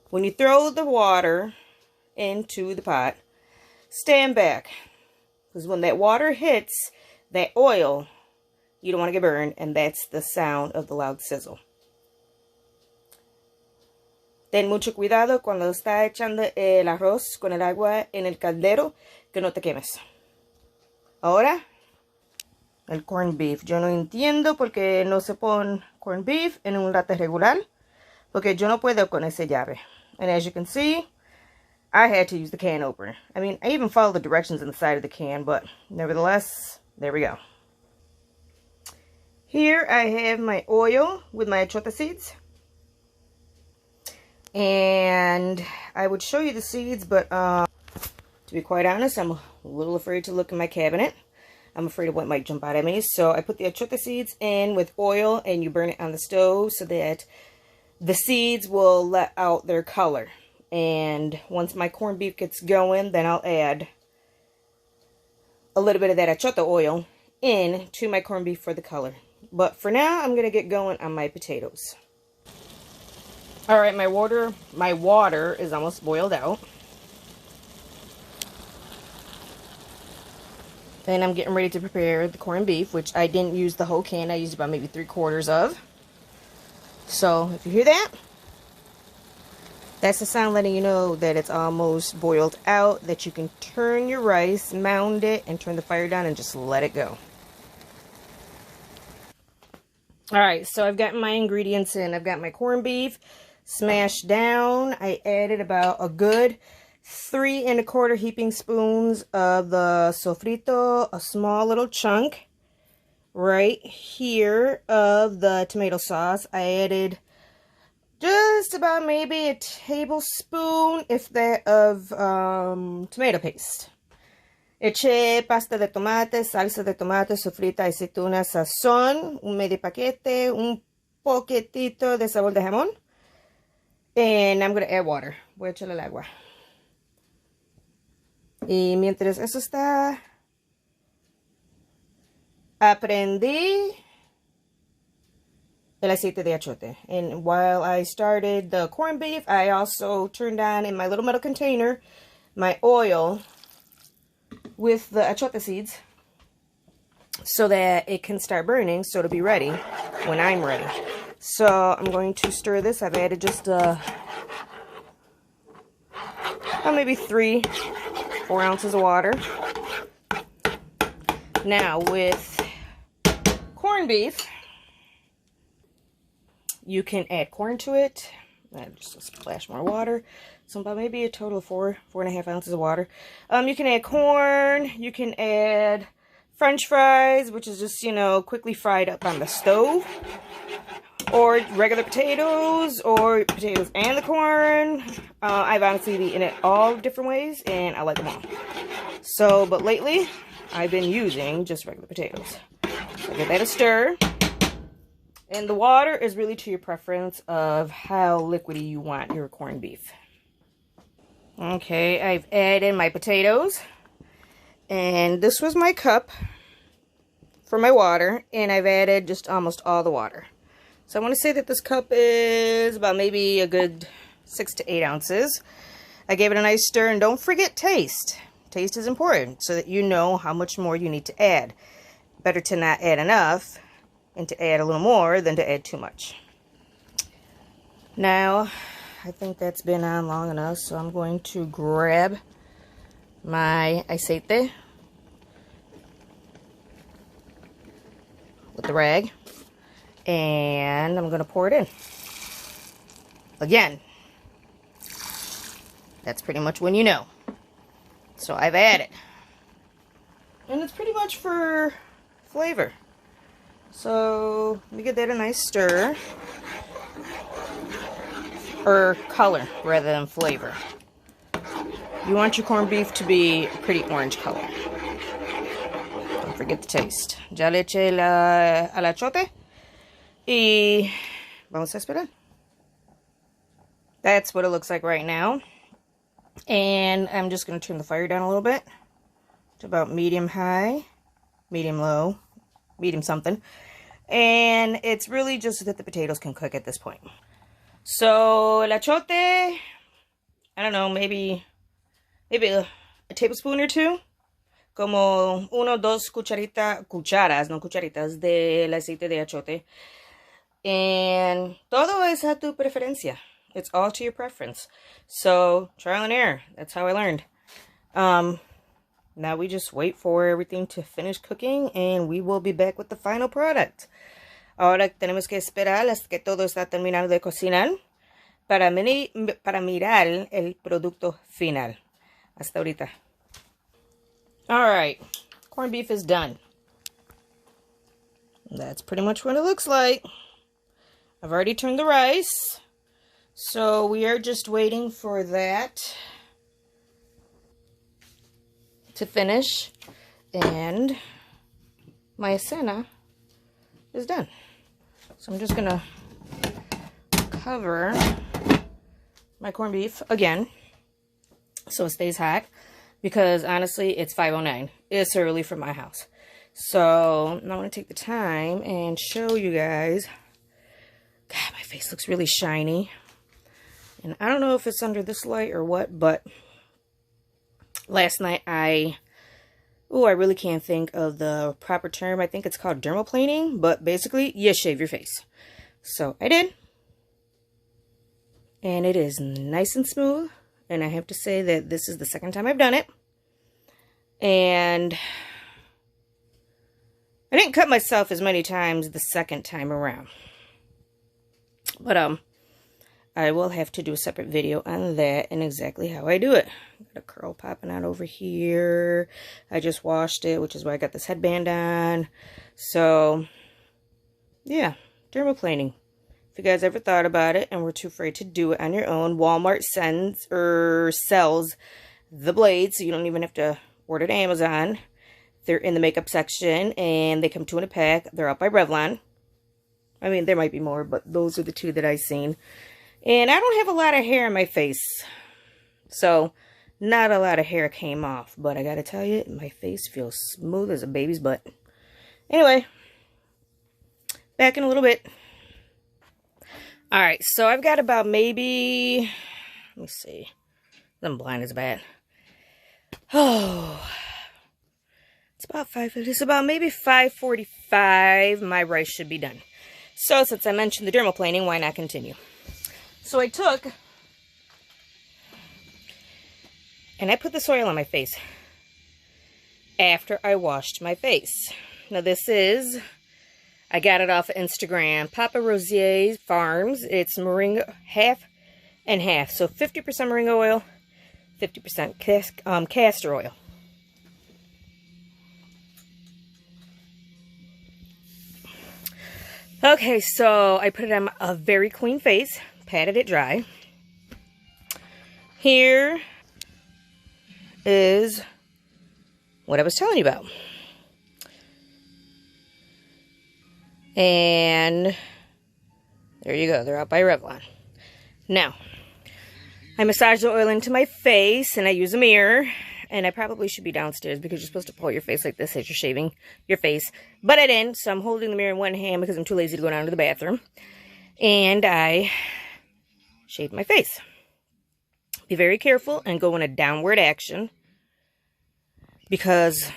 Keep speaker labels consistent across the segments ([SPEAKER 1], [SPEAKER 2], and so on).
[SPEAKER 1] When you throw the water into the pot, stand back. Because when that water hits that oil, you don't want to get burned, and that's the sound of the loud sizzle. Ten mucho cuidado cuando está echando el arroz con el agua en el caldero, que no te quemes. Ahora, el corned beef. Yo no entiendo por qué no se pone corned beef en un lata regular, porque yo no puedo con esa llave. And as you can see, I had to use the can opener. I mean, I even followed the directions on the side of the can, but nevertheless, there we go. Here I have my oil with my achota seeds. And I would show you the seeds, but to be quite honest, I'm a little afraid to look in my cabinet. I'm afraid of what might jump out at me. So I put the achota seeds in with oil, and you burn it on the stove so that the seeds will let out their color. And once my corned beef gets going, then I'll add a little bit of that achota oil in to my corned beef for the color. But for now, I'm going to get going on my potatoes. Alright, my water is almost boiled out. And I'm getting ready to prepare the corned beef, which I didn't use the whole can. I used about maybe 3/4 of. So, if you hear that, that's the sound letting you know that it's almost boiled out, that you can turn your rice, mound it, and turn the fire down and just let it go. Alright, so I've got my ingredients in. I've got my corned beef smashed down. I added about a good 3 1/4 heaping spoons of the sofrito, a small little chunk right here of the tomato sauce. I added just about maybe a tablespoon, if that, of tomato paste. Eché pasta de tomate, salsa de tomate, sofrita, aceituna, sazón, un medio paquete, un poquitito de sabor de jamón. And I'm going to add water. Voy a echarle el agua. Y mientras eso está, aprendí el aceite de achote. And while I started the corned beef, I also turned on in my little metal container my oil with the achota seeds so that it can start burning, so it'll be ready when I'm ready. So I'm going to stir this. I've added just maybe 3-4 ounces of water. Now with corned beef, you can add corn to it. Just a splash more water. So about maybe a total of 4.5 ounces of water. You can add corn. You can add French fries, which is just, quickly fried up on the stove. Or regular potatoes, or potatoes and the corn. I've honestly eaten it all different ways, and I like them all. So, but lately, I've been using just regular potatoes. So give that a stir. And the water is really to your preference of how liquidy you want your corned beef. Okay, I've added my potatoes. And this was my cup for my water. And I've added just almost all the water. So I want to say that this cup is about maybe a good 6 to 8 ounces. I gave it a nice stir. And don't forget taste. Taste is important so that you know how much more you need to add. Better to not add enough and to add a little more than to add too much. Now, I think that's been on long enough, so I'm going to grab my aceite with the rag, and I'm going to pour it in. Again, that's pretty much when you know. So I've added. And it's pretty much for flavor. So let me get that a nice stir. Or color rather than flavor. You want your corned beef to be a pretty orange color. Don't forget the taste. Ya le eché al achote. Y vamos a esperar. That's what it looks like right now. And I'm just going to turn the fire down a little bit. To about medium high, medium low, medium something. And it's really just so that the potatoes can cook at this point. So, el achote I don't know, maybe a tablespoon or two. Como dos cucharas, no cucharitas, del aceite de achote. And todo es a tu preferencia. It's all to your preference. So, trial and error. That's how I learned. Now we just wait for everything to finish cooking and we will be back with the final product. Ahora tenemos que esperar hasta que todo está terminado de cocinar para mirar el producto final. Hasta ahorita. Alright, corned beef is done. That's pretty much what it looks like. I've already turned the rice. So we are just waiting for that to finish. And my cena is done. So I'm just going to cover my corned beef again so it stays hot. Because honestly, it's 5:09. It's early for my house. So I'm going to take the time and show you guys. God, my face looks really shiny. And I don't know if it's under this light or what, but last night I really can't think of the proper term. I think it's called dermaplaning, but basically you shave your face. So I did. And it is nice and smooth. And I have to say that this is the second time I've done it. And I didn't cut myself as many times the second time around. But I will have to do a separate video on that and exactly how I do it. Got a curl popping out over here. I just washed it, which is why I got this headband on. So, yeah, dermaplaning. If you guys ever thought about it and were too afraid to do it on your own, Walmart sells the blades, so you don't even have to order it at Amazon. They're in the makeup section, and they come 2 in a pack. They're out by Revlon. I mean, there might be more, but those are the 2 that I've seen. And I don't have a lot of hair on my face, so not a lot of hair came off. But I gotta tell you, my face feels smooth as a baby's butt. Anyway, back in a little bit. Alright, so I've got about maybe, let me see, I'm blind as a bat. Oh, it's about maybe 5:45, my rice should be done. So since I mentioned the dermaplaning, why not continue? So I took, and I put this oil on my face after I washed my face. Now this is, I got it off of Instagram, Papa Rosier's Farms. It's moringa, half and half. So 50% moringa oil, 50% castor oil. Okay, so I put it on a very clean face, patted it dry. Here is what I was telling you about. And there you go. They're out by Revlon. Now, I massage the oil into my face and I use a mirror. And I probably should be downstairs because you're supposed to pull your face like this as you're shaving your face. But I didn't, so I'm holding the mirror in one hand because I'm too lazy to go down to the bathroom. And I shaved my face. Be very careful and go in a downward action because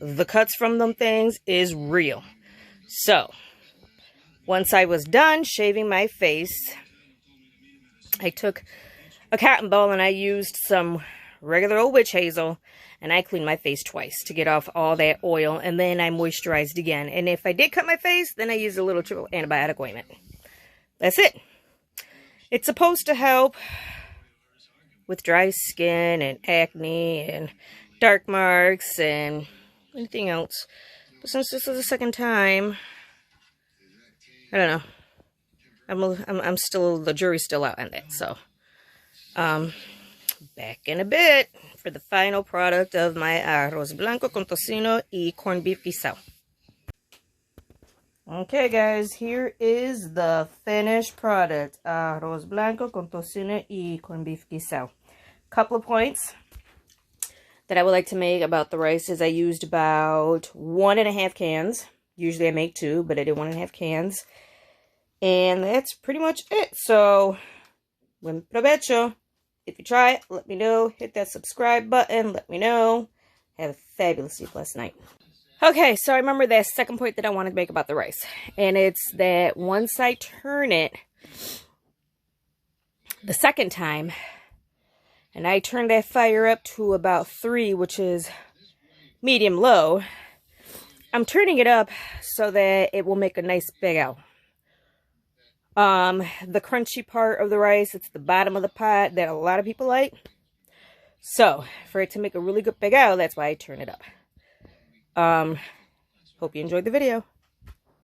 [SPEAKER 1] the cuts from them things is real. So, once I was done shaving my face, I took a cotton ball and I used some regular old witch hazel and I cleaned my face twice to get off all that oil, and then I moisturized again. And if I did cut my face, then I used a little triple antibiotic ointment. That's it. It's supposed to help with dry skin and acne and dark marks and anything else. But since this is the second time, I don't know. I'm still, the jury's still out on that. So, back in a bit for the final product of my arroz blanco con tocino y corned beef guisao. Okay, guys, here is the finished product. Arroz blanco con tocino y corned beef guisao. Couple of points that I would like to make about the rice is I used about 1.5 cans. Usually I make 2, but I did 1.5 cans. And that's pretty much it. So, buen provecho. If you try it, let me know. Hit that subscribe button. Let me know. Have a fabulous sleep last night. Okay, so I remember that second point that I wanted to make about the rice. And it's that once I turn it the second time, and I turn that fire up to about 3, which is medium low, I'm turning it up so that it will make a nice big out. The crunchy part of the rice, it's the bottom of the pot that a lot of people like. So, for it to make a really good big out, that's why I turn it up. Hope you enjoyed the video.